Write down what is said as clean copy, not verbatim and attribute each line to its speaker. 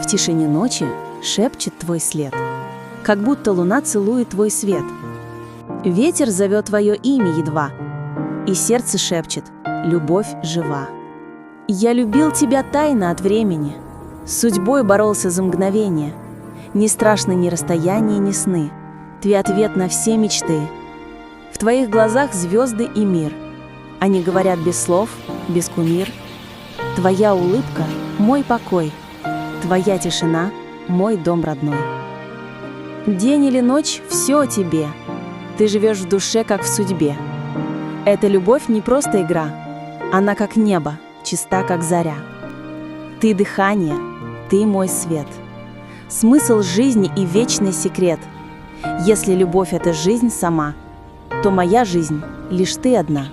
Speaker 1: В тишине ночи шепчет твой след, как будто луна целует твой свет. Ветер зовет твое имя едва, и сердце шепчет: любовь жива. Я любил тебя тайно от времени, с судьбой боролся за мгновение. Не страшно ни расстояние, ни сны, ты ответ на все мечты. В твоих глазах звезды и мир, они говорят без слов, без кумир. Твоя улыбка — мой покой, твоя тишина — мой дом родной. День или ночь — все о тебе, ты живешь в душе, как в судьбе. Эта любовь не просто игра, она как небо, чиста, как заря. Ты дыхание, ты мой свет, смысл жизни и вечный секрет. Если любовь — это жизнь сама, то моя жизнь — лишь ты одна.